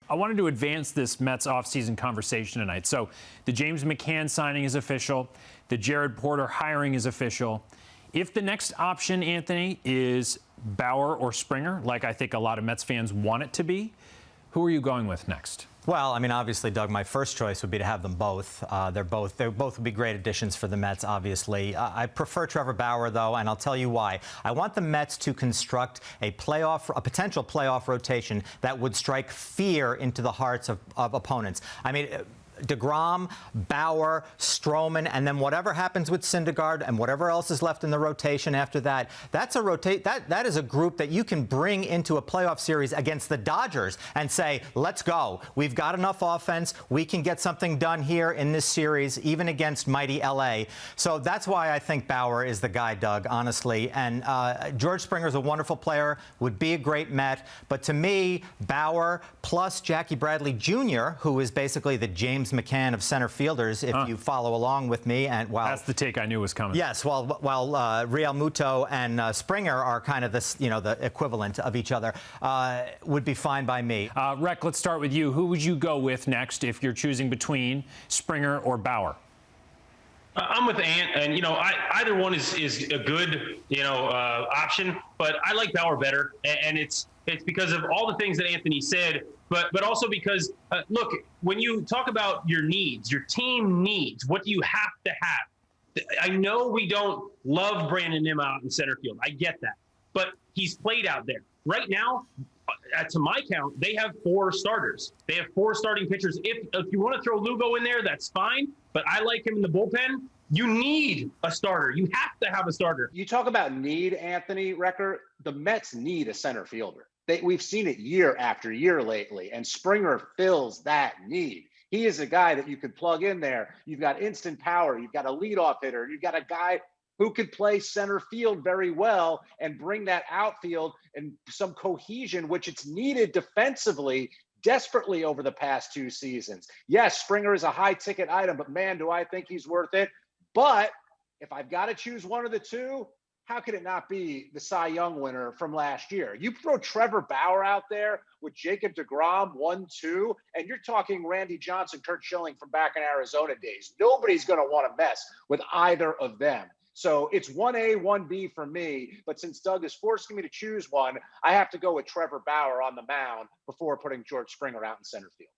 I wanted to advance this Mets offseason conversation tonight. So the James McCann signing is official. The Jared Porter hiring is official. If the next option, Anthony, is Bauer or Springer, like I think a lot of Mets fans want it to be, who are you going with next? Well, I mean, obviously, Doug, my first choice would be to have them both. They both would be great additions for the Mets, obviously. I prefer Trevor Bauer, though, and I'll tell you why. I want the Mets to construct a potential playoff rotation that would strike fear into the hearts of opponents. I mean, DeGrom, Bauer, Stroman, and then whatever happens with Syndergaard and whatever else is left in the rotation after that, that is a group that you can bring into a playoff series against the Dodgers and say, let's go. We've got enough offense. We can get something done here in this series, even against mighty LA. So that's why I think Bauer is the guy, Doug, honestly. And George Springer is a wonderful player, would be a great Met. But to me, Bauer plus Jackie Bradley Jr., who is basically the James McCann of center fielders, if you follow along with me. And while that's the take I knew was coming. Yes, while Real Muto and Springer are kind of this, the equivalent of each other, would be fine by me. Rec, let's start with you. Who would you go with next if you're choosing between Springer or Bauer? I'm with Ant, and either one is a good option, but I like Bauer better, and it's because of all the things that Anthony said, but also because look, when you talk about your needs, your team needs, what do you have to have? I know we don't love Brandon Nimmo out in center field. I get that, but he's played out there right now. To my count, they have 4 starters. They have 4 starting pitchers. If you want to throw Lugo in there, that's fine. But I like him in the bullpen. You need a starter. You have to have a starter. You talk about need, Anthony Recker. The Mets need a center fielder. We've seen it year after year lately, and Springer fills that need. He is a guy that you could plug in there. You've got instant power. You've got a leadoff hitter. You've got a guy who could play center field very well and bring that outfield and some cohesion, which it's needed defensively desperately over the past 2 seasons. Yes, Springer is a high ticket item, but man, do I think he's worth it. But if I've got to choose one of the two, how could it not be the Cy Young winner from last year? You throw Trevor Bauer out there with Jacob deGrom 1-2, and you're talking Randy Johnson, Kurt Schilling from back in Arizona days. Nobody's going to want to mess with either of them. So it's 1A, 1B for me. But since Doug is forcing me to choose one, I have to go with Trevor Bauer on the mound before putting George Springer out in center field.